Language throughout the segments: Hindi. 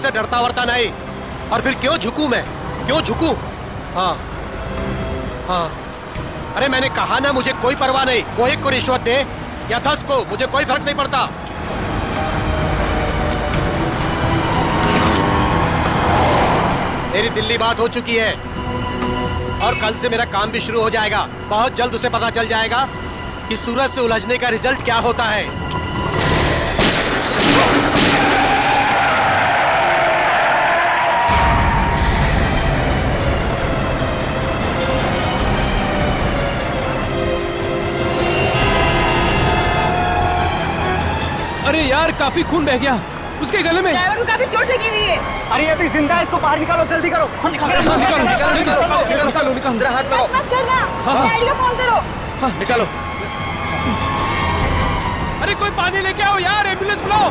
से डरता वरता नहीं। और फिर क्यों झुकूं मैं, क्यों झुकूं? हाँ हाँ, अरे मैंने कहा ना, मुझे कोई परवाह नहीं। वो 1 को रिश्वत दे या 10 को, मुझे कोई फर्क नहीं पड़ता। मेरी दिल्ली बात हो चुकी है और कल से मेरा काम भी शुरू हो जाएगा। बहुत जल्द उसे पता चल जाएगा कि सूरज से उलझने का रिजल्ट क्या होता है। अरे यार, काफी खून बह गया उसके गले में। ड्राइवर को काफी चोट लगी हुई है। अरे ये भी जिंदा है, इसको बाहर निकालो, जल्दी करो। निकालो। जरा हाथ लगाओ। मत करना, डैडी को फोन करो। निकालो। अरे कोई पानी लेके आओ यार, एम्बुलेंस बुलाओ।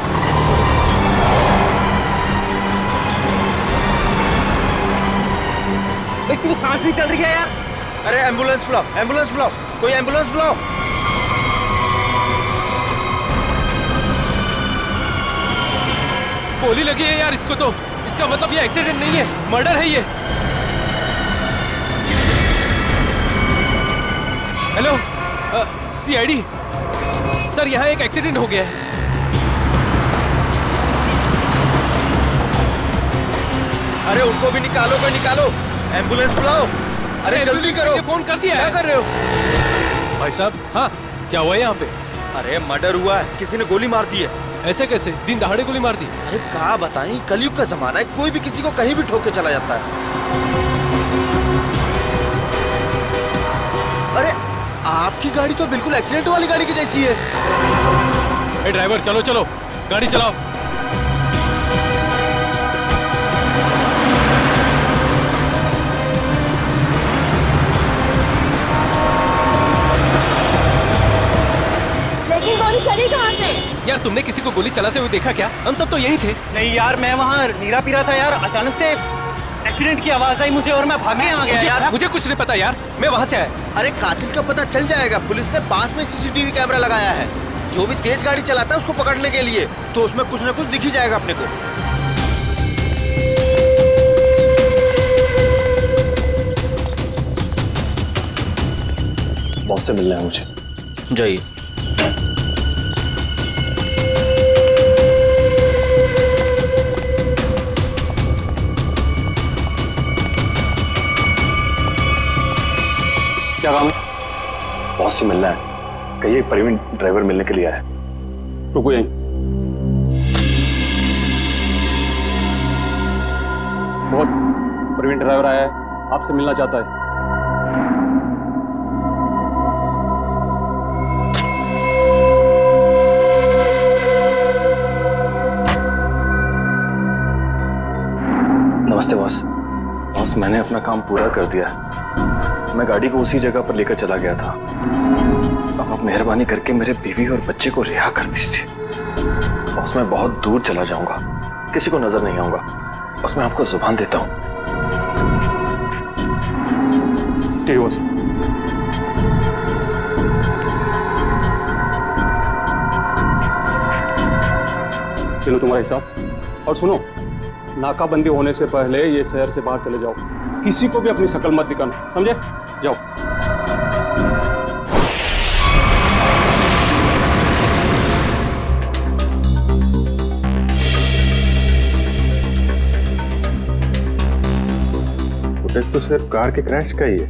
इसकी तो सांस नहीं चल रही है यार। अरे एम्बुलेंस बुलाओ, एम्बुलेंस बुलाओ, कोई एम्बुलेंस बुलाओ। गोली लगी है यार इसको तो। इसका मतलब ये एक्सीडेंट नहीं है, मर्डर है ये। हेलो, सीआईडी सर, यहाँ एक एक्सीडेंट हो गया है। अरे उनको भी निकालो, कोई निकालो, एम्बुलेंस बुलाओ। अरे जल्दी करो। फोन कर दिया। क्या कर रहे हो भाई साहब? हाँ, क्या हुआ यहाँ पे? अरे मर्डर हुआ है, किसी ने गोली मार दी है। ऐसे कैसे? दिन दहाड़े गोली मार दी? अरे क्या बताएं, कलयुग का जमाना है, कोई भी किसी को कहीं भी ठोक के चला जाता है। अरे आपकी गाड़ी तो बिल्कुल एक्सीडेंट वाली गाड़ी की जैसी है। ए ड्राइवर, चलो चलो, गाड़ी चलाओ। लेकिन गोली चली कहाँ से? यार तुमने किसी को गोली चलाते हुए देखा क्या? हम सब तो यही थे। नहीं यार, मैं वहाँ नीरा पी रहा था यार, अचानक से एक्सीडेंट की आवाज आई मुझे और मैं भाग के आ गया यार। मुझे कुछ नहीं पता यार, मैं वहाँ से आया। अरे कातिल का पता चल जाएगा, पुलिस ने पास में सीसीटीवी कैमरा लगाया है। जो भी तेज गाड़ी चलाता है उसको पकड़ने के लिए, तो उसमें कुछ न कुछ दिख ही जाएगा अपने को। बॉस से मिलना है मुझे। जाइए। क्या काम है? बॉस से मिलना है। कहिए प्रवीण ड्राइवर मिलने के लिए आया है। रुको यहीं। बहुत प्रवीण ड्राइवर आया है, आपसे मिलना चाहता है। नमस्ते बॉस। बॉस, मैंने अपना काम पूरा कर दिया। मैं गाड़ी को उसी जगह पर लेकर चला गया था। अब आप मेहरबानी करके मेरे बीवी और बच्चे को रिहा कर दीजिए। बॉस, मैं बहुत दूर चला जाऊंगा, किसी को नजर नहीं आऊंगा। बस मैं आपको जुबान देता हूं। ठीक है बॉस। चलो तुम्हारा हिसाब। और सुनो, नाकाबंदी होने से पहले ये शहर से बाहर चले जाओ। किसी को भी अपनी शक्ल मत दिखाना, समझे? जाओ। फुटेज तो सिर्फ कार के क्रैश का ही है।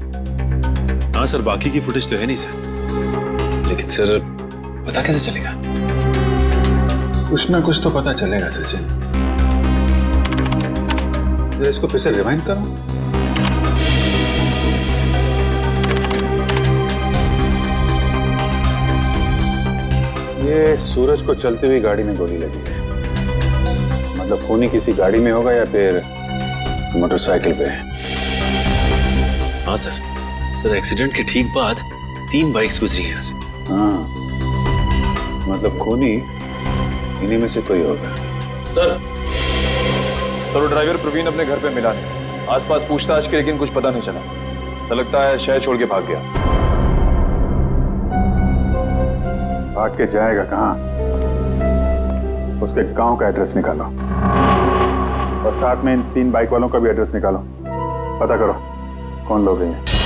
हाँ सर, बाकी की फुटेज तो है नहीं सर। लेकिन सर पता कैसे चलेगा? कुछ ना कुछ तो पता चलेगा सचिन। इसको फिर से रिवाइंड करो। ये सूरज को चलती हुई गाड़ी में गोली लगी है। मतलब खूनी किसी गाड़ी में होगा या फिर मोटरसाइकिल पे। हाँ सर। सर एक्सीडेंट के ठीक बाद 3 बाइक्स गुजरी हैं यहाँ से। हाँ, मतलब खूनी इन्हीं में से कोई होगा। सर ड्राइवर प्रवीण अपने घर पे मिला नहीं। आसपास पूछताछ की, लेकिन कुछ पता नहीं चला। ऐसा लगता है शहर छोड़ के भाग गया। भाग के जाएगा कहाँ? उसके गांव का एड्रेस निकालो। और साथ में इन 3 बाइक वालों का भी एड्रेस निकालो, पता करो कौन लोग हैं ये।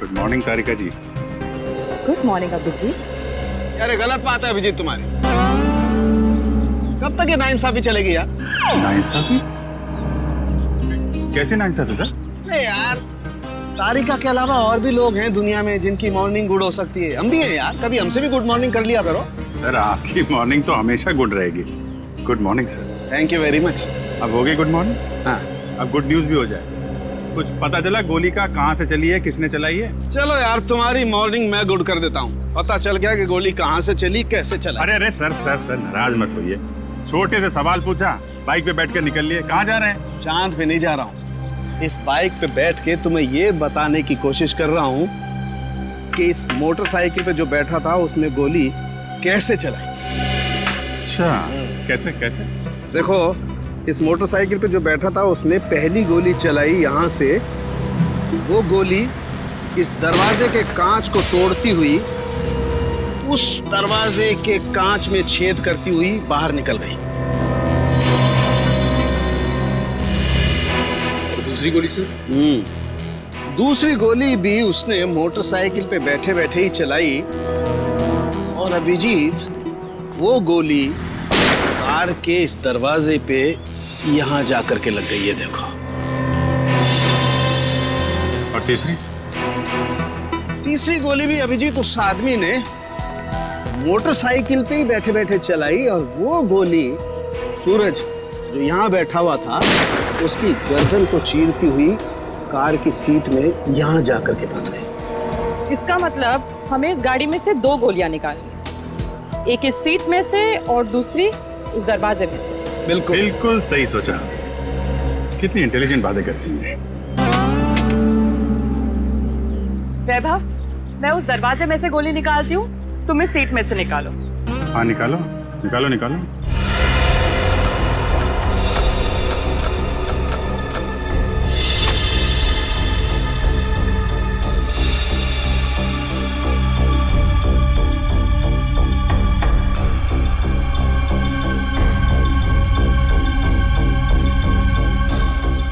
Good morning Tarika ji. Good morning Abhijit. अरे गलत बात है अभिजीत तुम्हारी। कब तक ये नाइंसाफी चलेगी यार? नाइंसाफी? कैसे नाइंसाफी सर? नहीं यार, तारिका के अलावा और भी लोग हैं दुनिया में जिनकी मॉर्निंग गुड हो सकती है। हम भी हैं यार, कभी हमसे भी गुड मॉर्निंग कर लिया करो। सर आपकी मॉर्निंग तो हमेशा गुड रहेगी। Good morning sir. Thank you very much. अब हो गई गुड मॉर्निंग? हाँ, अब गुड न्यूज भी हो जाए। कुछ पता चला गोली का कहाँ से चली है, किसने चलाई है? चलो यार तुम्हारी मॉर्निंग मैं गुड कर देता हूँ। पता चल गया कि गोली कहाँ से चली, कैसे चला। अरे अरे सर सर सर नाराज मत होइए। छोटे से सवाल पूछा, बाइक पे बैठ कर निकल लिए। कहाँ जा रहे हैं? चांद पे नहीं जा रहा हूँ। इस बाइक पे बैठ के तुम्हें ये बताने की कोशिश कर रहा हूँ कि इस मोटरसाइकिल पे जो बैठा था उसने गोली कैसे चलाई। अच्छा, कैसे कैसे? देखो, इस मोटरसाइकिल पे जो बैठा था उसने पहली गोली चलाई यहाँ से। वो गोली इस दरवाजे के कांच को तोड़ती हुई उस दरवाजे के कांच में छेद करती हुई बाहर निकल गई। तो दूसरी गोली सर? दूसरी गोली भी उसने मोटरसाइकिल पे बैठे बैठे ही चलाई। और अभिजीत, वो गोली कार के इस दरवाजे पे यहाँ जाकर के लग गई है, देखो। और तीसरी? तीसरी गोली भी अभिजीत उस आदमी ने मोटरसाइकिल पे ही बैठे बैठे चलाई। और वो गोली सूरज जो यहाँ बैठा हुआ था उसकी गर्दन को चीरती हुई कार की सीट में यहाँ जाकर के फंस गई। इसका मतलब हमें इस गाड़ी में से 2 गोलियां निकालनी, एक इस सीट में से और दूसरी उस दरवाजे में से। बिल्कुल बिल्कुल सही सोचा। कितनी इंटेलिजेंट बातें करती हैं। वैभव, मैं उस दरवाजे में से गोली निकालती हूँ, तुम इस सीट में से निकालो। हाँ निकालो निकालो निकालो।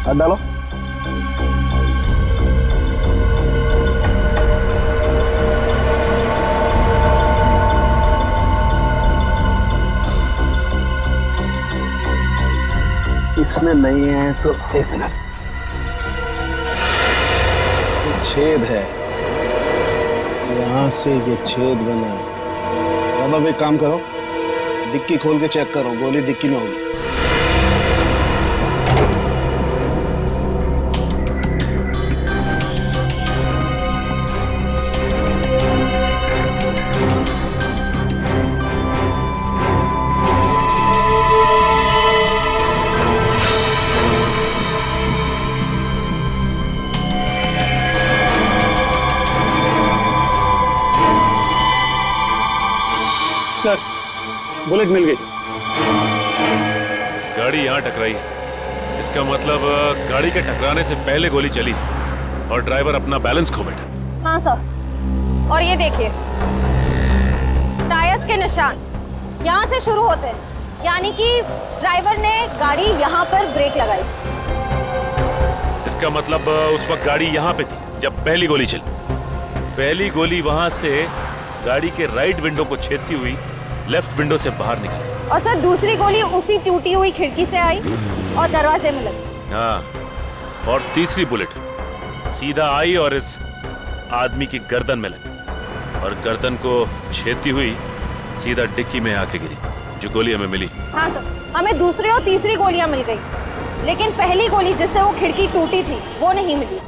हाथ डालो। इसमें नहीं है तो एक मिनट, छेद है यहां से, ये छेद बना है। अब एक काम करो, डिक्की खोल के चेक करो, गोली डिक्की में होगी। सर बुलेट मिल गई। गाड़ी यहाँ टकराई है, इसका मतलब गाड़ी के टकराने से पहले गोली चली और ड्राइवर अपना बैलेंस खो बैठा। हाँ सर, और ये देखिए टायर्स के निशान यहाँ से शुरू होते हैं, यानी कि ड्राइवर ने गाड़ी यहाँ पर ब्रेक लगाई। इसका मतलब उस वक्त गाड़ी यहाँ पे थी जब पहली गोली चली। पहली गोली वहां से गाड़ी के राइट विंडो को छेदती हुई लेफ्ट विंडो से बाहर निकली। और सर दूसरी गोली उसी टूटी हुई खिड़की से आई और दरवाजे में लगी। हाँ, और तीसरी बुलेट सीधा आई और इस आदमी की गर्दन में लगी और गर्दन को छेदती हुई सीधा डिक्की में आके गिरी, जो गोली हमें मिली। हाँ सर, हमें दूसरी और तीसरी गोलियां मिल गई, लेकिन पहली गोली जिससे वो खिड़की टूटी थी वो नहीं मिली।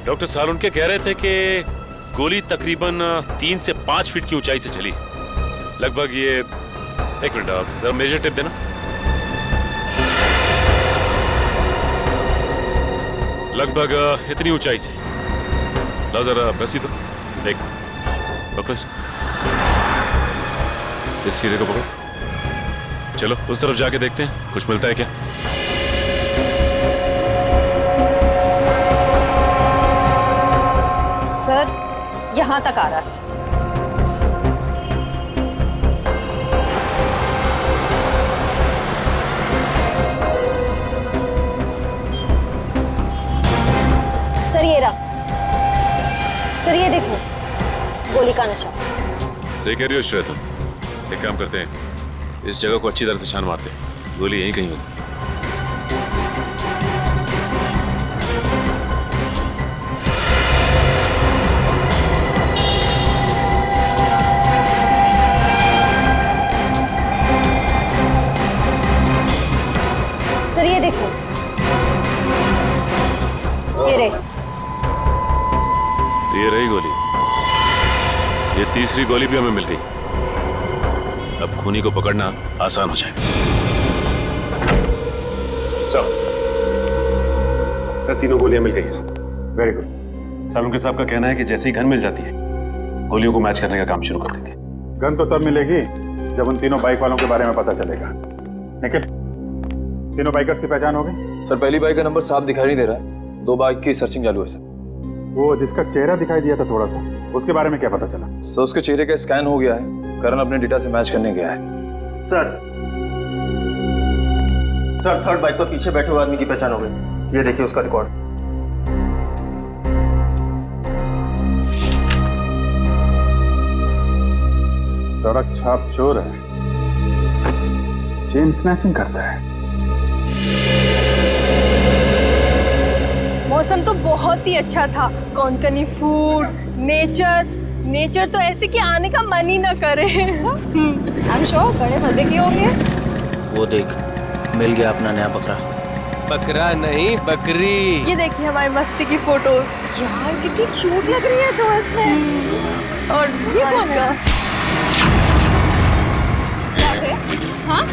डॉक्टर सालुनके कह रहे थे कि गोली तकरीबन 3 से 5 फीट की ऊंचाई से चली, लगभग ये। एक मिनट, आप जरा मेजर टेप देना। लगभग इतनी ऊंचाई से। ला जरा बसी तो देख, पकड़ो इस सीढ़ी को पकड़ो। चलो उस तरफ जाके देखते हैं कुछ मिलता है क्या। सर यहाँ तक आ रहा है। सर ये रहा। सर ये देखो, गोली का निशान। सही कह रही हो श्रेया तुम। एक काम करते हैं, इस जगह को अच्छी तरह से छान मारते हैं, गोली यहीं कहीं होगी। सर ये देखो, ये रही। तो ये रही गोली। ये तीसरी गोली भी हमें मिल गई। अब खूनी को पकड़ना आसान हो जाएगा। सर तीनों गोलियां मिल गई हैं सर। Very good. सालुंके साहब का कहना है कि जैसे ही गन मिल जाती है गोलियों को मैच करने का काम शुरू कर देंगे। गन तो तब मिलेगी जब उन तीनों बाइक वालों के बारे में पता चलेगा। निखिल, तीनों बाइकर्स की पहचान हो गई? सर पहली बाइक का नंबर साफ दिखाई नहीं दे रहा है, 2 बाइक की सर्चिंग चालू है सर। वो जिसका चेहरा दिखाई दिया था थोड़ा सा, उसके बारे में क्या पता चला? सर उसके चेहरे का स्कैन हो गया है, करण अपने डेटा से मैच करने गया है। सर थर्ड बाइक पर पीछे बैठे हुए आदमी की पहचान हो गई। ये देखिए उसका रिकॉर्ड। सड़क छाप चोर है, चेन स्नैचिंग करता है। मौसम तो बहुत ही अच्छा था। कोंकणी फूड, नेचर तो ऐसे कि आने का मन ही ना करे। I'm sure बड़े मजे की होंगे। वो देख, मिल गया अपना नया बकरा। बकरा नहीं, बकरी। ये देखिए हमारी मस्ती की फोटो। यार कितनी क्यूट लग रही है तो इसमें। और ये कौन है? हाँ?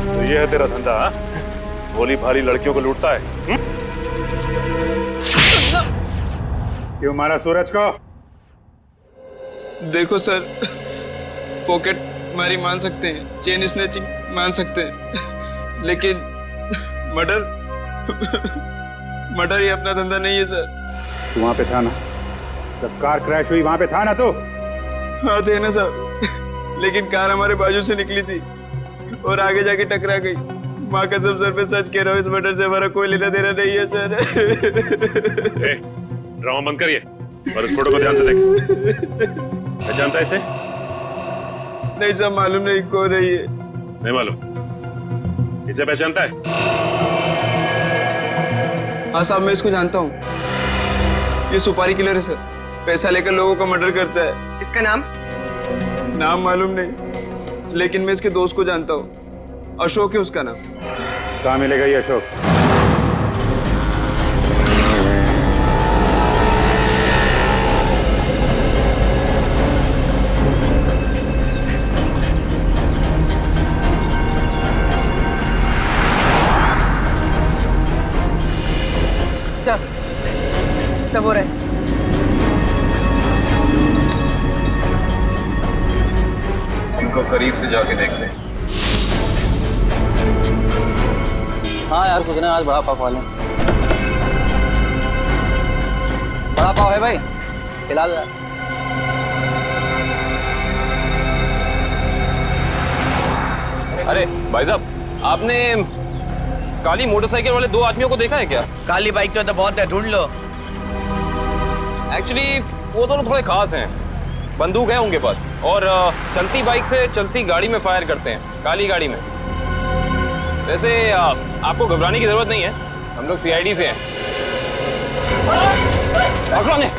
तो ये है तेरा धंधा? भोली भाली लड़कियों को लूटता है। क्यों मारा सूरज को? देखो सर, पॉकेट मारी मान सकते हैं, चेन स्नैचिंग मान सकते हैं, लेकिन मर्डर ये अपना धंधा नहीं है सर। तू वहां पे था ना जब कार क्रैश हुई? वहां पे था ना तू? हाँ थे ना सर, लेकिन कार हमारे बाजू से निकली थी और आगे जाके टकरा गई। माँ कसम सर पे सच कह रहा हूँ, इस मर्डर से हमारा कोई लेना देना नहीं है सर। ड्रामा बंद करिए और इस फोटो को ध्यान से देख। पहचानता है इसे? नहीं सर, मालूम नहीं कौन है ये। नहीं मालूम? इसे पहचानता है? हाँ साहब, मैं इसको जानता हूँ। ये सुपारी किलर है सर, पैसा लेकर लोगों का मर्डर करता है। इसका नाम मालूम नहीं, लेकिन मैं इसके दोस्त को जानता हूँ। अशोक है उसका नाम। कहाँ मिलेगा ये अशोक? सब हो रहा है। इनको करीब से जाके देखते हैं। हाँ यार, कुछ ना, आज बड़ा पाव खा लें। बड़ा पाव है भाई, खिला दो। अरे भाई साहब, आपने काली मोटरसाइकिल वाले 2 आदमियों को देखा है क्या? काली बाइक तो बहुत है, ढूंढ लो। एक्चुअली वो दोनों थोड़े खास हैं। बंदूक है उनके पास और चलती बाइक से चलती गाड़ी में फायर करते हैं, काली गाड़ी में। वैसे आपको घबराने की जरूरत नहीं है, हम लोग सीआईडी से हैं। पकड़ो ने।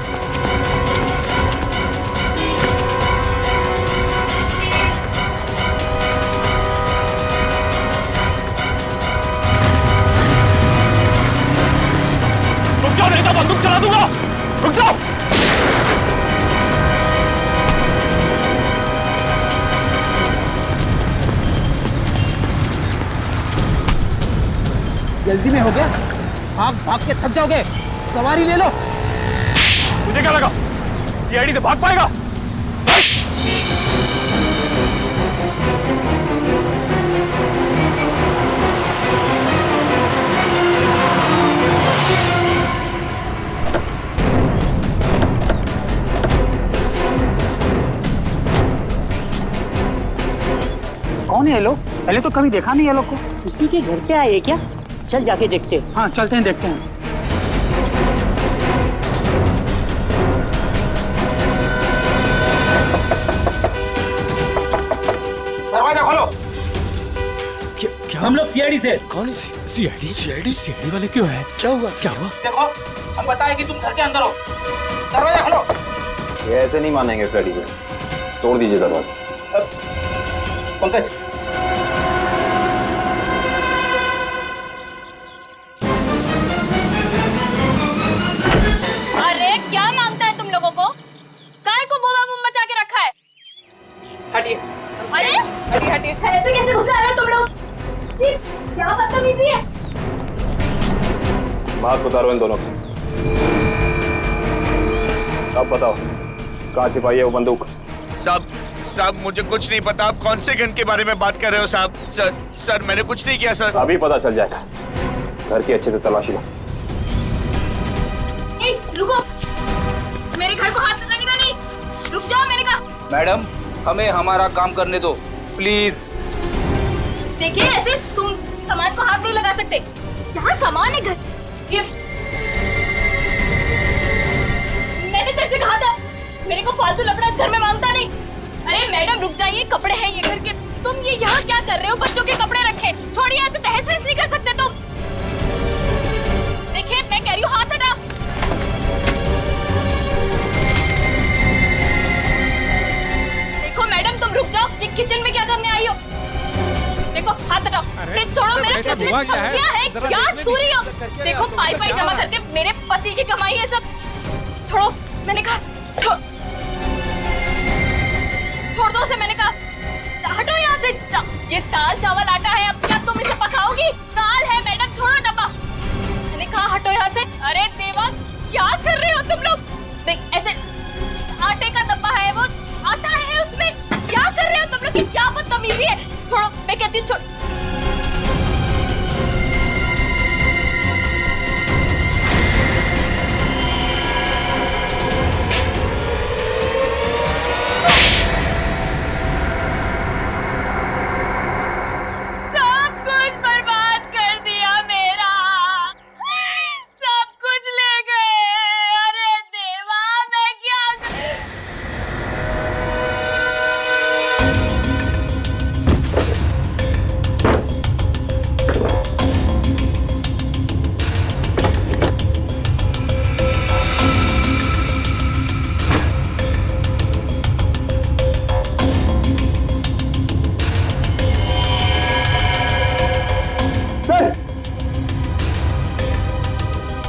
तो बंदूक चला दूंगा। रुक जाओ। जल्दी में हो गया, भाग भाग के थक जाओगे, सवारी ले लो। मुझे क्या लगा सीआईडी से भाग पाएगा? कौन है ये लोग? पहले तो कभी देखा नहीं ये लोग को। किसी के घर पे आए क्या? चल जाके देखते। हाँ चलते हैं, देखते हैं। दरवाजा खोलो। क्या? हम लोग सीआईडी से। कौन सीआईडी? सीआईडी वाले क्यों है? क्या हुआ? क्या हुआ? देखो, हम बताए कि तुम घर के अंदर हो। दरवाजा खोलो। ये ऐसे नहीं मानेंगे फ्रेडी को, तोड़ दीजिए दरवाजा। पंकज, अरे क्या मांगता है तुम लोगों को? काय को बोबा मुंह मचा के रखा है? हटिए। अरे हटिए हटिए। ऐसे कैसे घुस आ रहे हो तुम लोग? ये क्या बदतमीजी है? मास्क उतारो इन दोनों को। अब बताओ कहाँ छिपाई है वो बंदूक? साहब मुझे कुछ नहीं पता। आप कौन से गन के बारे में बात कर रहे हो साहब? सर मैंने कुछ नहीं किया सर। अभी पता चल जाएगा। घर की अच्छे से तलाशी लो। रुको, मेरे घर को हाथ लगाने का नहीं। रुक जाओ, मैंने कहा। मैडम हमें हमारा काम करने दो प्लीज। देखिए ऐसे तुम सामान को हाथ नहीं लगा सकते। यहाँ सामान है घर। ये मैंने तेरे से कहा था मेरे को फालतू लफड़ा घर में मांगता नहीं। अरे मैडम रुक जाइए, कपड़े हैं ये घर के। तुम ये यहाँ क्या कर रहे हो? बच्चों के कपड़े रखे। छोड़िए, ऐसे तहस नहस नहीं कर सकते तुम। देखिए मैं कह रही हूँ हाथ हटा। देखो मैडम तुम रुक जाओ। ये किचन में क्या करने आई हो? देखो हाथ हटाओ। फ्रिज छोड़ो। मेरे फ्रिज में सब्जियां हैं। क्या छू रही हो? देखो पाई पाई जमा करके मेरे पति की कमाई है सब। छोड़ो, मैंने कहा छोड़ दो उसे। मैंने कहा हटो यहाँ से। ये दाल चावल आटा है, अब क्या तुम इसे पकाओगी? दाल है मैडम, छोड़ो डब्बा। मैंने कहा हटो यहाँ से। अरे देवा क्या कर रहे हो तुम लोग? देख ऐसे आटे का डब्बा है, वो आटा है उसमें। क्या कर रहे हो तुम लोग? ये क्या बदतमीजी है? छोड़ो, मैं कहती हूँ छोड़। सब कुछ बर्बाद कर दिया मेरा। सब कुछ ले गए। अरे देवा मैं क्या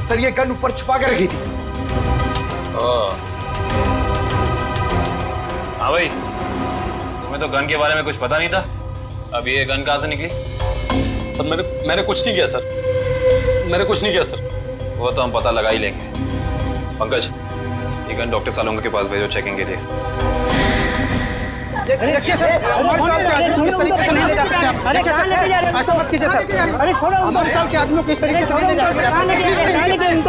सर ये गन ऊपर छुपा के रखी थी। हाँ भाई, तुम्हें तो गन के बारे में कुछ पता नहीं था। अब ये गन कहाँ से निकली? सर मैंने कुछ नहीं किया सर। मैंने कुछ नहीं किया सर। वो तो हम पता लगा ही लेंगे। पंकज, ये गन डॉक्टर सालोंगा के पास भेजो चेकिंग के लिए। देखिए सर, हमारे साल के आदमी किस तरीके से नहीं ले जा सकते आप। देखिए सर, ऐसा मत कीजिए सर। हमारे साल के आदमियों को इस तरीके से नहीं ले जा सकते आप।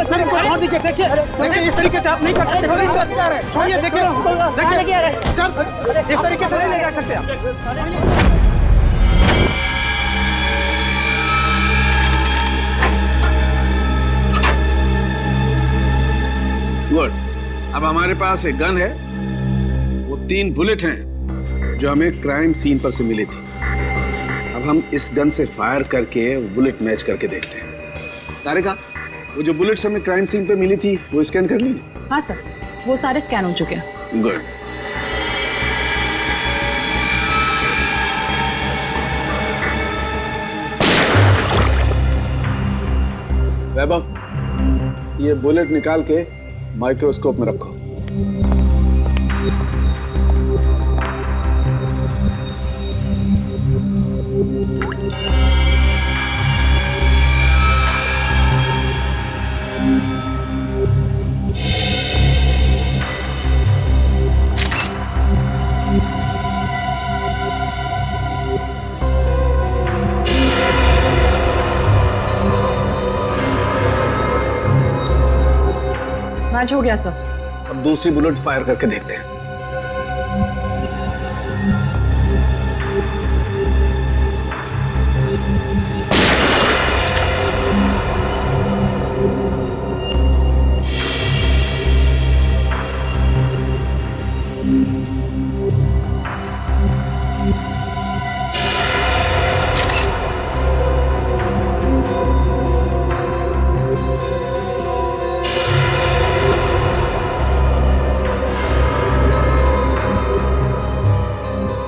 सर इनको छोड़ दीजिए। देखिए इस तरीके से आप नहीं कर सकते। प्लीज सर छोड़िए। देखिए सर इस तरीके से नहीं ले जा सकते आप। गुड। अब हमारे पास एक गन है, वो 3 बुलेट हैं जो हमें क्राइम सीन पर से मिली थी। अब हम इस गन से फायर करके बुलेट मैच करके देखते हैं। तारिका, वो जो बुलेट्स हमें क्राइम सीन पे मिली थी वो स्कैन कर ली? हाँ सर, वो सारे स्कैन हो चुके हैं। गुड। वैभव, ये बुलेट निकाल के माइक्रोस्कोप में रखो। मैच हो गया सर। अब दूसरी बुलेट फायर करके देखते हैं।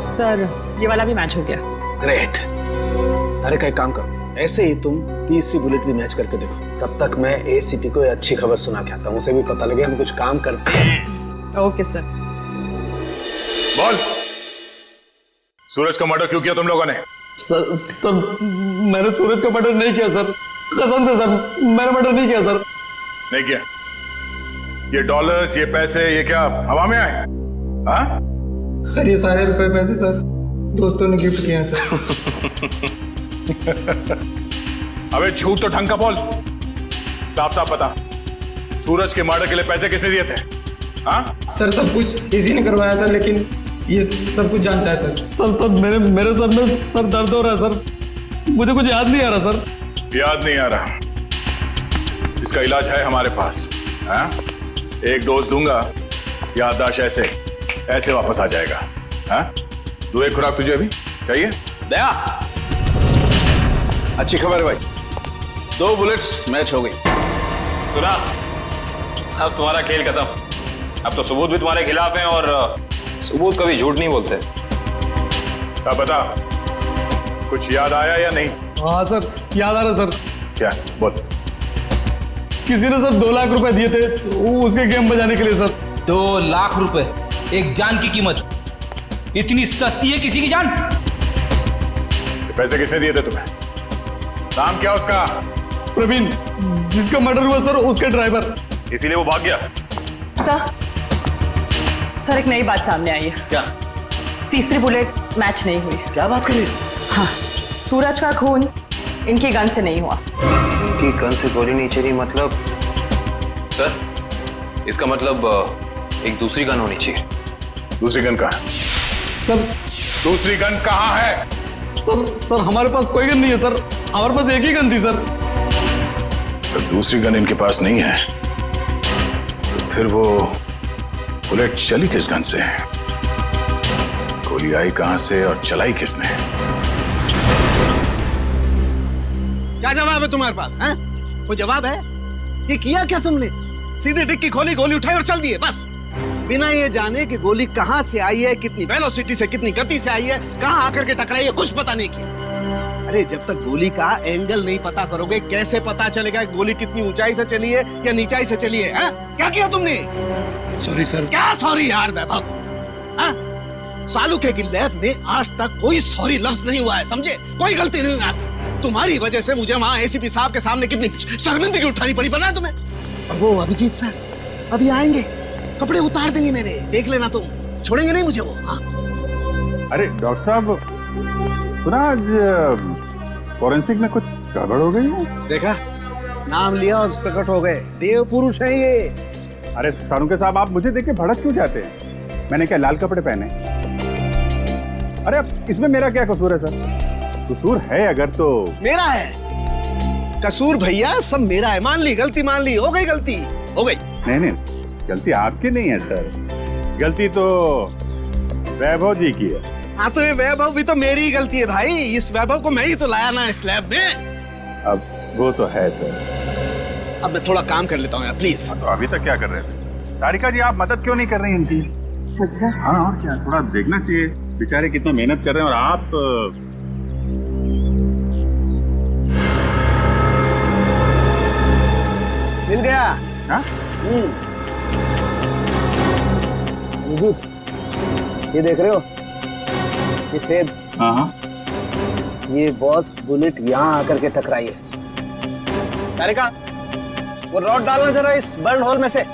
सर ये वाला भी मैच हो गया। ग्रेट। अरे का एक काम करो, ऐसे ही तुम तीसरी बुलेट भी मैच करके देखो। तब तक मैं एसीपी को अच्छी खबर सुना के आता हूँ, उसे भी पता लगे हम कुछ काम करते हैं। Okay sir. बोल, सूरज का मर्डर क्यों किया तुम लोगों ने? सर मैंने सूरज का मर्डर नहीं किया सर, कसम से सर, मैंने मर्डर नहीं किया सर। नहीं किया? ये डॉलर्स, ये पैसे, ये क्या हवा में आए? हाँ? सर ये सारे रुपए पैसे सर दोस्तों ने गिफ्ट किए हैं सर। अबे झूठ तो ढंग का बोल, साफ साफ बता, सूरज के मर्डर के लिए पैसे किसने दिए थे? हाँ? सर सब कुछ इसी ने करवाया सर, लेकिन ये सब कुछ जानता है सर। सर मेरे सर में सर दर्द हो रहा है सर, मुझे कुछ याद नहीं आ रहा सर। याद नहीं आ रहा? इसका इलाज है हमारे पास। हाँ? एक डोज दूंगा, याददाश्त ऐसे वापस आ जाएगा। हाँ? दो एक खुराक तुझे अभी चाहिए? दया, अच्छी खबर है भाई, 2 बुलेट्स मैच हो गई। सुना, अब तुम्हारा खेल खत्म। अब तो सबूत भी तुम्हारे खिलाफ हैं और सबूत कभी झूठ नहीं बोलते। अब बता, कुछ याद आया या नहीं? हाँ सर याद आ रहा सर। क्या? बोल। किसी ने सर 2 लाख रुपए दिए थे उसके गेम बजाने के लिए सर। 2 लाख रुपए, एक जान की कीमत। इतनी सस्ती है किसी की जान? पैसे किसने दिए थे तुम्हें? नाम क्या उसका? प्रवीण, जिसका मर्डर हुआ सर उसका ड्राइवर। इसीलिए वो भाग गया? सर एक नई बात सामने आई है। क्या? तीसरी बुलेट मैच नहीं हुई। क्या बात कर रही हो? हाँ, सूरज का खून इनकी गन से नहीं हुआ। इनकी गन से गोली नहीं चली मतलब? सर इसका मतलब एक दूसरी गन होनी चाहिए। दूसरी गन कहाँ? सर दूसरी गन कहाँ है? सर हमारे पास कोई गन नहीं है सर, हमारे पास एक ही गन थी सर। तो दूसरी गन इनके पास नहीं है तो फिर वो बुलेट चली किस गन से? गोली आई कहां से और चलाई किसने? क्या जवाब है तुम्हारे पास? हैं? वो जवाब है? ये किया क्या तुमने? सीधे डिक्की खोली, गोली उठाई और चल दिए बस, बिना ये जाने कि गोली कहां से आई है, कितनी वेलोसिटी से, कितनी गति से आई है, कहां आकर के टकराई है, कुछ पता नहीं किया। अरे जब तक गोली का एंगल नहीं पता करोगे कैसे पता चलेगा कि गोली कितनी ऊंचाई से चली है या नीचाई से चली है? क्या किया तुमने? Sorry sir. क्या सॉरी यार वैभव? सालुके की लैब में आज तक कोई सॉरी लफ्ज नहीं हुआ है, समझे? कोई गलती नहीं हुई आज तक। तुम्हारी वजह से मुझे वहां एसीपी साहब के सामने कितनी शर्मिंदगी उठानी पड़ी, पता है तुम्हें? और वो अभिजीत सर अभी आएंगे, कपड़े उतार देंगे मेरे, देख लेना तुम, छोड़ेंगे नहीं मुझे वो। अरे डॉक्टर साहब, सुना आज फॉरेंसिक में कुछ गड़बड़ हो गई है? देखा, नाम लिया और प्रकट हो गए, देव पुरुष है ये। अरे सानुके साहब, आप मुझे देख के भड़क क्यों जाते हैं? मैंने क्या लाल कपड़े पहने? अरे अब इसमें मेरा क्या कसूर है सर? कसूर है अगर तो मेरा है। कसूर भैया सब मेरा है, मान ली गलती, मान ली, हो गई गलती, हो गई। नहीं, गलती आपकी नहीं है सर, गलती तो वैभव जी की है। हाँ तो ये वैभव भी तो मेरी ही गलती है भाई, इस वैभव को मैं ही तो लाया ना इस लैब में। अब वो तो है सर। अब मैं थोड़ा काम कर लेता हूँ यार, प्लीज। तो अभी तक क्या कर रहे थे? सारिका जी, आप मदद क्यों नहीं कर रही इनकी? अच्छा हाँ, और क्या, थोड़ा देखना चाहिए, बेचारे कितना मेहनत कर रहे हैं और आप मिल गया। हाँ? अभिजीत, ये देख रहे हो, ये छेद। हाँ। ये बॉस बुलेट यहाँ आकर के टकराई है। तारिका, वो रॉड डालना जरा इस बर्न होल में से।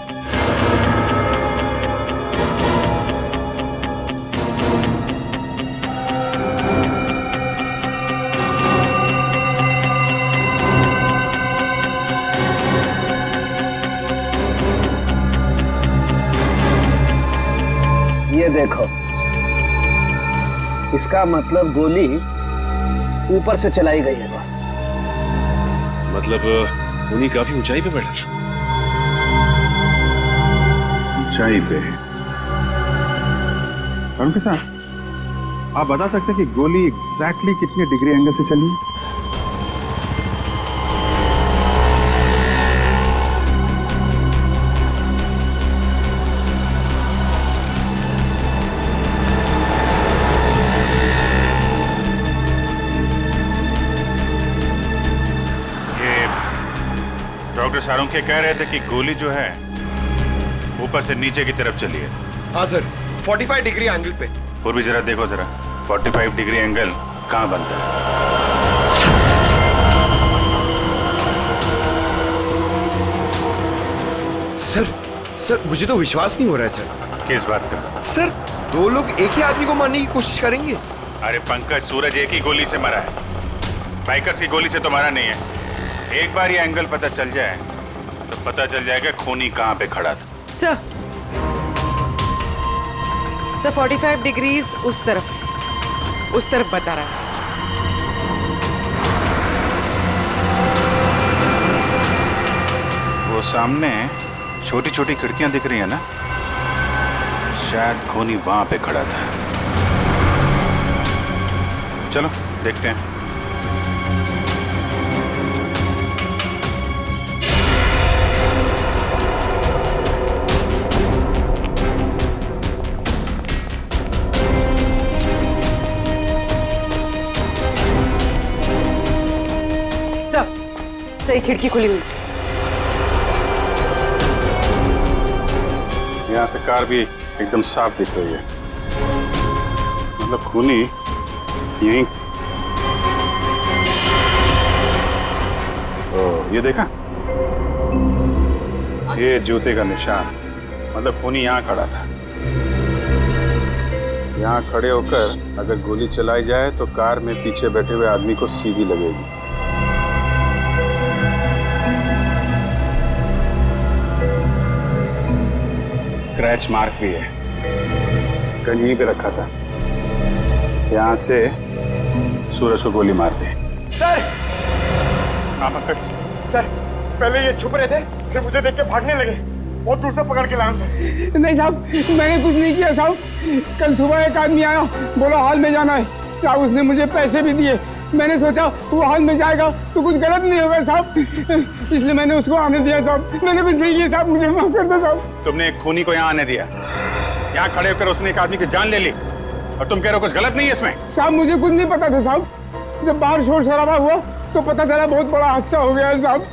ये देखो, इसका मतलब गोली ऊपर से चलाई गई है बस। मतलब उन्हीं काफी ऊंचाई पे बैठा। ऊंचाई पे? प्रोफेसर, आप बता सकते हैं कि गोली एग्जैक्टली कितने डिग्री एंगल से चली है? डॉक्टर सारुंखे कह रहे थे कि गोली जो है ऊपर से नीचे की तरफ चली है। हाँ सर, 45 डिग्री एंगल पे। पूर्वी जरा देखो जरा, 45 डिग्री एंगल कहाँ बनता है? सर मुझे तो विश्वास नहीं हो रहा है सर। किस बात का? सर, दो लोग एक ही आदमी को मारने की कोशिश करेंगे। अरे पंकज, सूरज एक ही गोली से मरा है, बाइकर्स की गोली से तो मरा नहीं है। एक बार ये एंगल पता चल जाए तो पता चल जाएगा खूनी कहाँ पे खड़ा था। सर 45 डिग्रीज उस तरफ बता रहा है। वो सामने छोटी छोटी खिड़कियां दिख रही है ना, शायद खूनी वहां पे खड़ा था। चलो देखते हैं। सही खिड़की खुली हुई। यहाँ से कार भी एकदम साफ दिख रही है, मतलब खूनी यहीं। तो ये देखा, ये जूते का निशान, मतलब खूनी यहाँ खड़ा था। यहाँ खड़े होकर अगर गोली चलाई जाए तो कार में पीछे बैठे हुए आदमी को सीधी लगेगी। स्क्रैच मार्क भी है, गन यहीं पे रखा था। यहाँ से सूरज को गोली मार दी। सर! हाँ पंकज। सर, पहले ये छुप रहे थे, फिर मुझे देख के भागने लगे। बहुत दूर से पकड़ के लाया सर। नहीं साहब, मैंने कुछ नहीं किया साहब। कल सुबह एक आदमी आया, बोला हॉल में जाना है साहब। उसने मुझे पैसे भी दिए। मैंने सोचा वो हॉल में जाएगा तो कुछ गलत नहीं होगा साहब, इसलिए मैंने उसको आने दिया साहब। मैंने कुछ नहीं किया साहब, मुझे माफ कर दो साहब। तुमने एक खूनी को यहाँ आने दिया, यहाँ खड़े होकर उसने एक आदमी की जान ले ली, और तुम कह रहे हो कुछ गलत नहीं है इसमें? साहब मुझे कुछ नहीं पता था साहब। जब बाहर शोर शराबा हुआ तो पता चला बहुत बड़ा हादसा हो गया है साहब।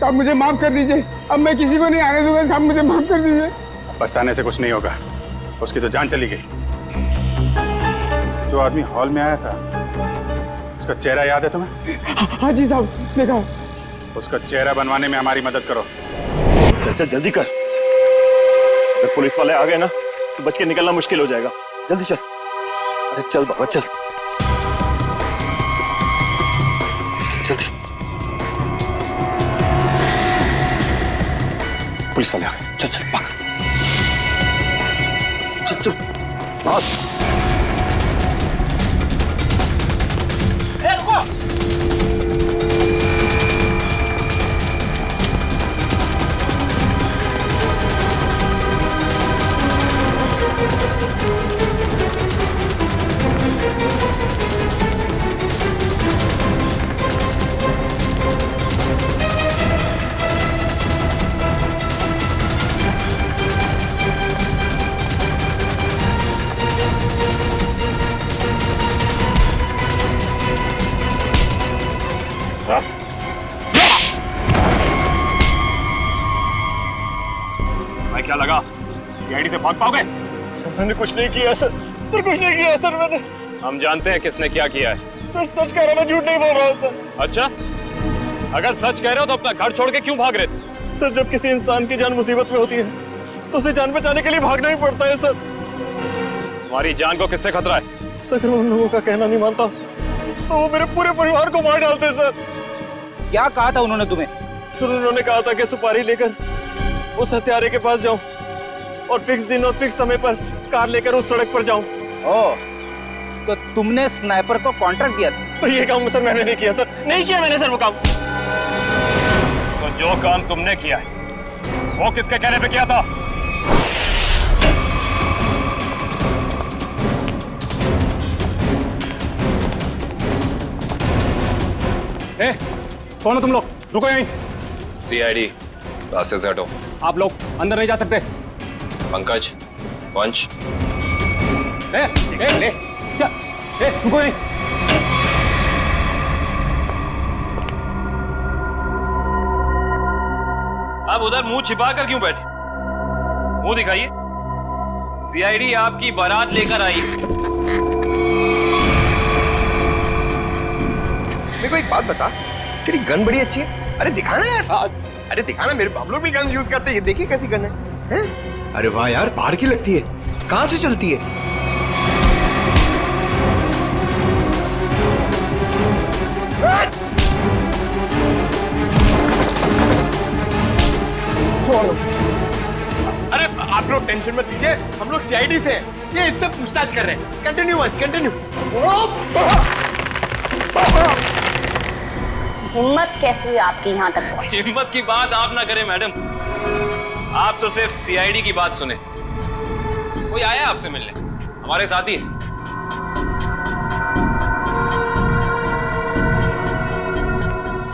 साहब मुझे माफ कर दीजिए, अब मैं किसी को नहीं आने दूंगा साहब, मुझे माफ कर दीजिए। पछताने से कुछ नहीं होगा, उसकी तो जान चली गई। जो आदमी हॉल में आया था, उसका चेहरा याद है तुम्हें? हाँ जी साहब, देखा। उसका चेहरा बनवाने में हमारी मदद करो। चल चल जल्दी कर, अगर पुलिस वाले आ गए ना तो बच के निकलना मुश्किल हो जाएगा। जल्दी चल। अरे चल बाबा चल, जल्दी। पुलिस वाले आ गए, चल चल भाग। चल चल भाग। मैं क्या लगा सीआईडी से भाग पाओगे? सर मैंने कुछ नहीं किया सर, सर कुछ नहीं किया सर मैंने। हम जानते हैं किसने क्या किया है। सर सच कह रहा हूं, मैं झूठ नहीं बोल रहा हूँ सर। अच्छा, अगर सच कह रहे हो तो अपना घर छोड़ के क्यों भाग रहे थे? सर जब किसी इंसान की जान मुसीबत में होती है तो उसे जान बचाने के लिए भागना ही पड़ता है सर। तुम्हारी जान को किससे खतरा है? सर अगर मैं उन लोगों का कहना नहीं मानता तो वो मेरे पूरे परिवार को मार डालते सर। क्या कहा था उन्होंने तुम्हें? सर उन्होंने कहा था कि सुपारी लेकर उस हत्यारे के पास जाऊं और फिक्स दिन और फिक्स समय पर कार लेकर उस सड़क पर जाऊं। ओह, तो तुमने स्नाइपर को कॉन्ट्रैक्ट दिया था? पर ये काम सर मैंने नहीं किया सर, नहीं किया मैंने सर वो काम। तो जो काम तुमने किया है वो किसके कहने पे किया था? ए, कौन हो तुम लोग? रुको यहीं। सीआईडी, रास्ते से हटो। आप लोग अंदर नहीं जा सकते। पंकज, पंच। क्या? रुको यहीं। आप उधर मुंह छिपा कर क्यों बैठे? मुंह दिखाइए। सीआईडी आपकी बारात लेकर आई। मेरे को एक बात बता, तेरी गन बड़ी अच्छी है। अरे दिखाना यार। अरे दिखाना, मेरे बाप लोग भी गन यूज करते हैं। ये देखिए कैसी गन है? अरे वाह यार, बाहर की लगती है। कहाँ से चलती है? अरे आप लोग टेंशन मत लीजिए, हम लोग सीआईडी से हैं। ये इससे पूछताछ कर रहे हैं। Continue once, continue. हिम्मत कैसे हुई आपकी यहाँ तक पहुंची? हिम्मत की बात आप ना करें मैडम, आप तो सिर्फ सीआईडी की बात सुने। कोई आया आपसे मिलने? हमारे साथी है।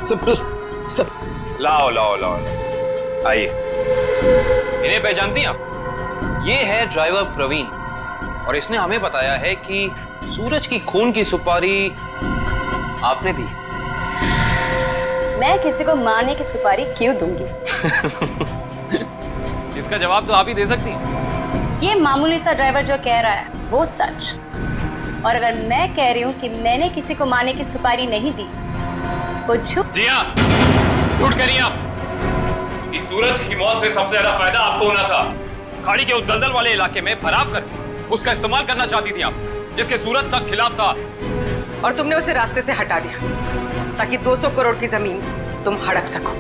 सब लाओ लाओ लाओ, आइए। इन्हें पहचानती हैं आप? ये है ड्राइवर प्रवीण और इसने हमें बताया है कि सूरज की खून की सुपारी आपने दी। मैं किसी को मारने की सुपारी क्यों दूंगी? इसका जवाब तो आप ही दे सकती हैं। ये मामूली सा ड्राइवर जो कह रहा है वो सच, और अगर मैं कह रही हूँ कि मैंने किसी को मारने की सुपारी नहीं दी वो झूठ। जी हाँ, झूठ कह रही हैं आप। इस सूरज की मौत से सबसे ज्यादा फायदा आपको होना था। खाड़ी के उस दलदल वाले इलाके में फराव करके उसका इस्तेमाल करना चाहती थी आप, जिसके सूरज सख्त खिलाफ था। और तुमने उसे रास्ते से हटा दिया ताकि 200 करोड़ की जमीन तुम हड़प सको।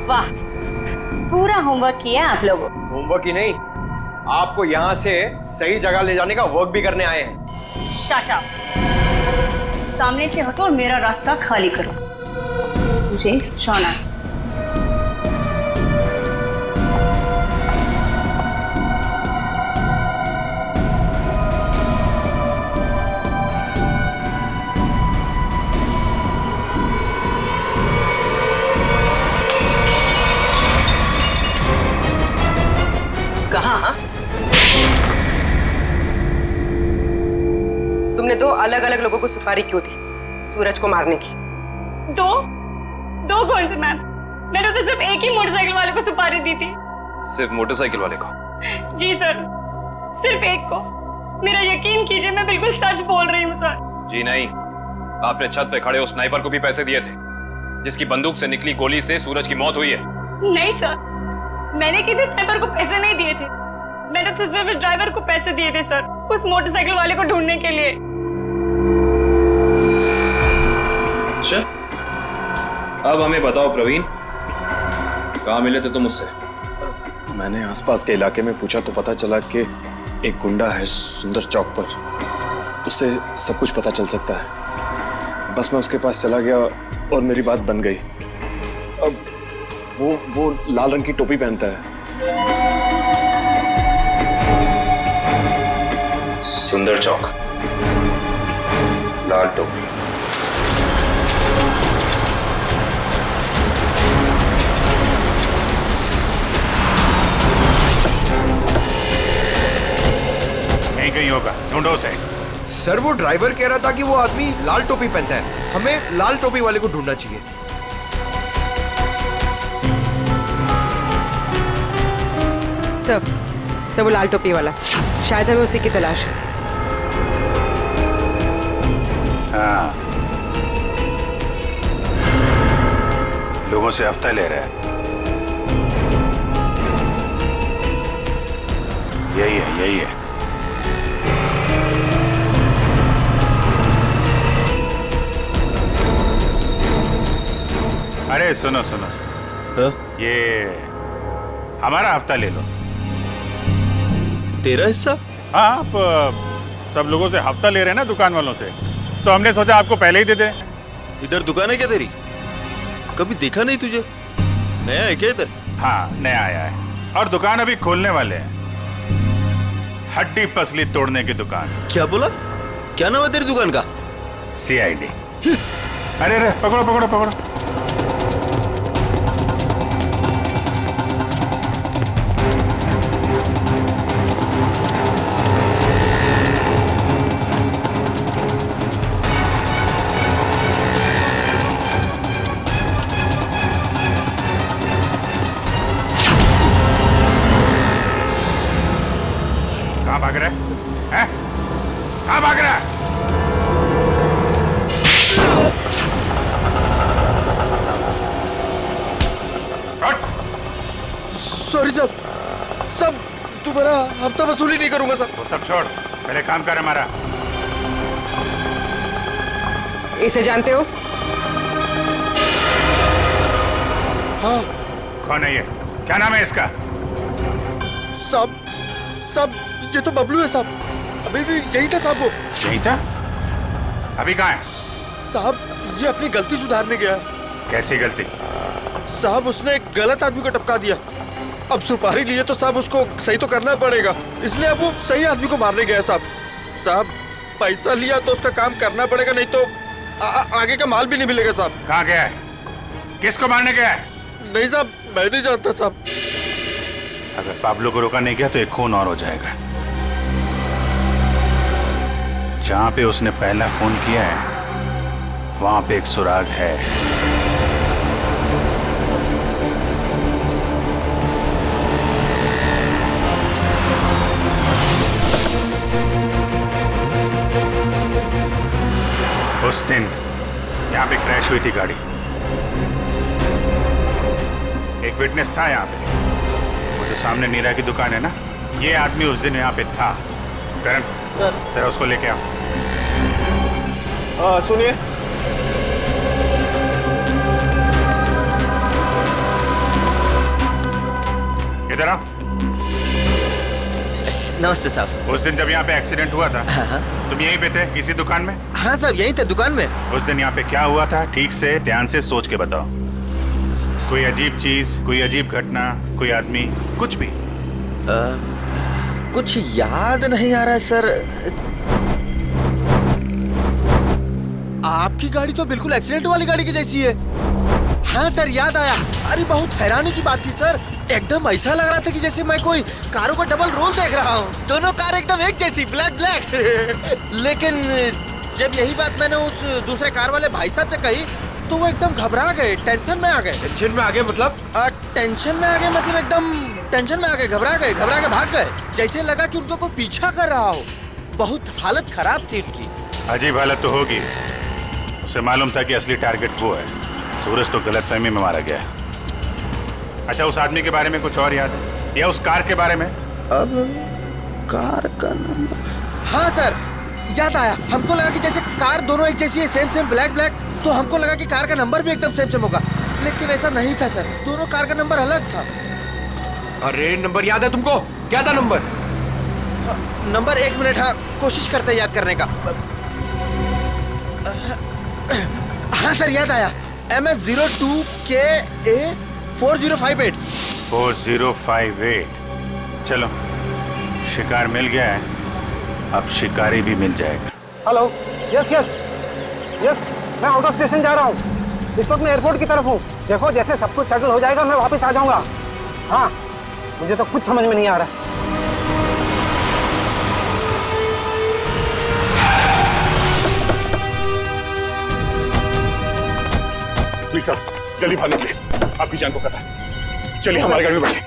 वाह, पूरा होमवर्क किया आप लोगों। होमवर्क ही नहीं, आपको यहाँ से सही जगह ले जाने का वर्क भी करने आए हैं। शट अप, सामने से हटो और मेरा रास्ता खाली करो। मुझे जाना है। कहाँ? तुमने 2 अलग-अलग लोगों को सुपारी क्यों दी सूरज को मारने की? दो कौन से मैम? मैंने तो सिर्फ एक ही मोटरसाइकिल वाले को सुपारी दी थी। सिर्फ मोटरसाइकिल वाले को? जी सर, सिर्फ एक को। मेरा यकीन कीजिए, मैं बिल्कुल सच बोल रही हूँ सर। जी नहीं, आपने छत पे खड़े उस स्नाइपर को भी पैसे दिए थे, जिसकी बंदूक से निकली गोली से सूरज की मौत हुई है। नहीं सर, मैंने किसी स्नाइपर को पैसे नहीं दिए थे। मैंने तो सिर्फ इस ड्राइवर को पैसे दिए थे सर, उस मोटरसाइकिल वाले को ढूंढने के लिए। अच्छा, अब हमें बताओ प्रवीण, कहाँ मिले थे तुम उससे? मैंने आसपास के इलाके में पूछा तो पता चला कि एक गुंडा है सुंदर चौक पर, उससे सब कुछ पता चल सकता है। बस मैं उसके पास चला गया और मेरी बात बन गई। अब वो लाल रंग की टोपी पहनता है। सुंदर चौक, लाल टोपी। कहीं होगा, ढूंढो उसे। सर वो ड्राइवर कह रहा था कि वो आदमी लाल टोपी पहनता है, हमें लाल टोपी वाले को ढूंढना चाहिए। सर वो लाल टोपी वाला, शायद हमें उसी की तलाश है। हाँ, लोगों से हफ्ता ले रहा है। यही है, यही है। अरे सुनो सुनो, सुनो। ये हमारा हफ्ता ले लो। तेरा हिस्सा? हाँ, आप सब लोगों से हफ्ता ले रहे हैं ना दुकान वालों से, तो हमने सोचा आपको पहले ही दे दें। इधर दुकान है क्या तेरी? कभी देखा नहीं तुझे? नया है क्या इधर? हाँ, नया आया है और दुकान अभी खोलने वाले हैं। हड्डी पसली तोड़ने की दुकान। क्या बोला? क्या नाम है तेरी दुकान का? CID। अरे अरे, पकड़ो पकड़ो पकड़ो। कहाँ भाग रहा है? हैं? कहाँ भाग रहा है? सॉरी साहब, सब दोबारा हफ्ता वसूली नहीं करूंगा साहब। वो सब छोड़, पहले काम कर हमारा। इसे जानते हो? हाँ। कौन है ये? क्या नाम है इसका? साहब, साहब ये तो बबलू है साहब। अभी भी यही था साहब वो। यही था? अभी कहाँ है? साहब ये अपनी गलती सुधारने गया। कैसी गलती? साहब उसने एक गलत आदमी को टपका दिया। अब सुपारी लिए तो साहब उसको सही तो करना पड़ेगा, इसलिए अब वो सही आदमी को मारने गया साहब। साहब पैसा लिया तो उसका काम करना पड़ेगा, नहीं तो आगे का माल भी नहीं मिलेगा साहब। कहाँ गया है? किसको मारने गया है? नहीं साहब, मैं नहीं जानता साहब। अगर पाब्लो को रोका नहीं गया तो एक खून और हो जाएगा। जहां पे उसने पहला खून किया है वहां पे एक सुराग है। उस दिन यहां पे क्रैश हुई थी गाड़ी। एक विटनेस था यहां पे, वो जो सामने नीरा की दुकान है ना, ये आदमी उस दिन यहाँ पे था। करण, जरा उसको लेके आओ। सुनिए, इधर आओ। नमस्ते साहब। उस दिन जब यहाँ पे एक्सीडेंट हुआ था, तुम यहीं पे थे इसी दुकान में? हाँ साहब, यहीं थे दुकान में। उस दिन यहाँ पे क्या हुआ था, ठीक से ध्यान से सोच के बताओ। कोई अजीब चीज, कोई अजीब घटना, कोई आदमी, कुछ भी? कुछ याद नहीं आ रहा है सर। आपकी गाड़ी तो बिल्कुल एक्सीडेंट वाली गाड़ी की जैसी है। हाँ सर, याद आया। अरे बहुत हैरानी की बात थी सर, एकदम ऐसा लग रहा था कि जैसे मैं कोई कारों का डबल रोल देख रहा हूँ। दोनों कार एकदम एक जैसी, ब्लैक ब्लैक। लेकिन जब यही बात मैंने उस दूसरे कार वाले भाई साहब से कही तो वो एकदम घबरा गए, टेंशन में आ गए। टेंशन में आ गए मतलब? टेंशन में आ गए मतलब एकदम टेंशन में आ गए, घबरा के भाग गए। जैसे लगा कि उनको कोई पीछा कर रहा हो। बहुत हालत खराब थी उनकी। अजीब हालत तो होगी। उसे मालूम था कि असली टारगेट वो है। सूरज तो गलतफहमी में मारा गया है। अच्छा, उस आदमी के बारे में कुछ और याद है या उस कार के बारे में? अब कार का नंबर, हाँ सर याद आया। हमको लगा कि जैसे कार दोनों एक जैसी है, सेम ब्लैक ब्लैक, तो हमको लगा कि कार का नंबर भी एकदम सेम होगा, लेकिन ऐसा नहीं था सर। दोनों कार का नंबर अलग था। अरे नंबर याद है तुमको? क्या था नंबर? नंबर 1 मिनट, हाँ कोशिश करते हैं याद करने का। हाँ सर याद आया, MS02KA 4058। 4058। चलो, शिकार मिल गया है, अब शिकारी भी मिल जाएगा। हेलो, यस, मैं आउट ऑफ स्टेशन जा रहा हूँ। इस वक्त मैं एयरपोर्ट की तरफ हूँ। देखो जैसे सब कुछ सेटल हो जाएगा मैं वापस आ जाऊंगा। हाँ, मुझे तो कुछ समझ में नहीं आ रहा। जल्दी भागने के लिए, आपकी जान को खतरा है। चलिए हमारी गाड़ी में बैठे।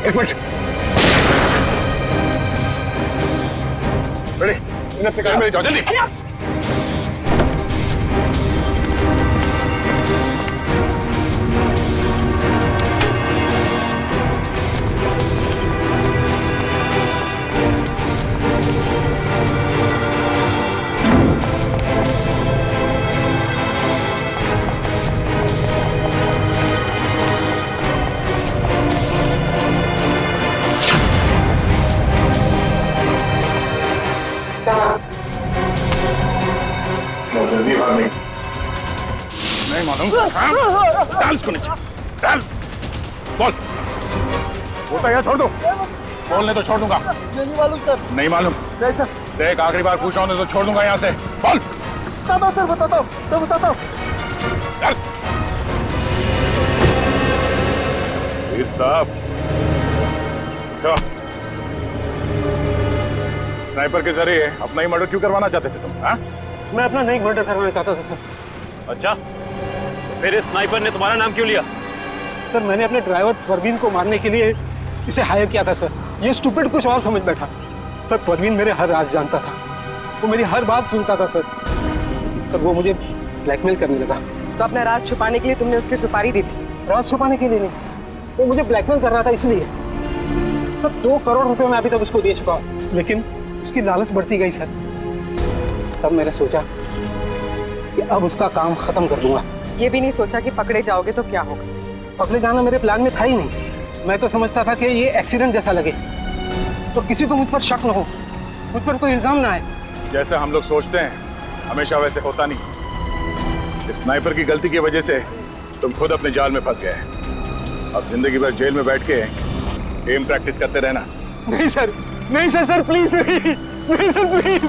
एक मिनट। रेडी, इन अपने कार में ले जाओ जल्दी। जल्दी भाग नहीं मालूम। डाल इसको नीचे, डाल। बोल, बोलता है छोड़ दो। बोलने तो छोड़ दूंगा। नहीं मालूम सर। नहीं मालूम? नहीं सर। देख आखिरी बार पूछ रहा हूँ तो छोड़ दूंगा यहाँ से। बोल। बताता हूँ सर, बताता हूँ, मैं बताता हूँ। चल। वीर साहब, क्या स्नाइपर के जरिए अपना ही मर्डर क्यों करवाना चाहते थे तुम? हाँ? मैं अपना नहीं मर्डर करवाना चाहता था सर। अच्छा, फिर इस स्नाइपर ने तुम्हारा नाम क्यों लिया? सर मैंने अपने ड्राइवर परवीन को मारने के लिए इसे हायर किया था सर। ये स्टूपिड कुछ और समझ बैठा। सर परवीन मेरे हर राज जानता था, वो मेरी हर बात सुनता था सर। सर वो मुझे ब्लैकमेल करने लगा। तो अपना राज छुपाने के लिए तुमने उसकी सुपारी दी थी? राज छुपाने के लिए नहीं, वो मुझे ब्लैकमेल कर रहा था इसलिए। सर 2 करोड़ रुपए मैं अभी तक उसको दे चुका हूँ, लेकिन उसकी लालच बढ़ती गई सर। तब मैंने सोचा कि अब उसका काम खत्म कर दूंगा। ये भी नहीं सोचा कि पकड़े जाओगे तो क्या होगा? पकड़े जाना मेरे प्लान में था ही नहीं। मैं तो समझता था कि ये एक्सीडेंट जैसा लगे तो किसी को मुझ पर शक न हो, मुझ पर कोई इल्जाम ना आए। जैसा हम लोग सोचते हैं हमेशा वैसे होता नहीं। इस स्नाइपर की गलती की वजह से तुम खुद अपने जाल में फंस गए। अब जिंदगी भर जेल में बैठ के एम प्रैक्टिस करते रहना। नहीं सर, नहीं सर, सर प्लीज नहीं, नहीं सर प्लीज।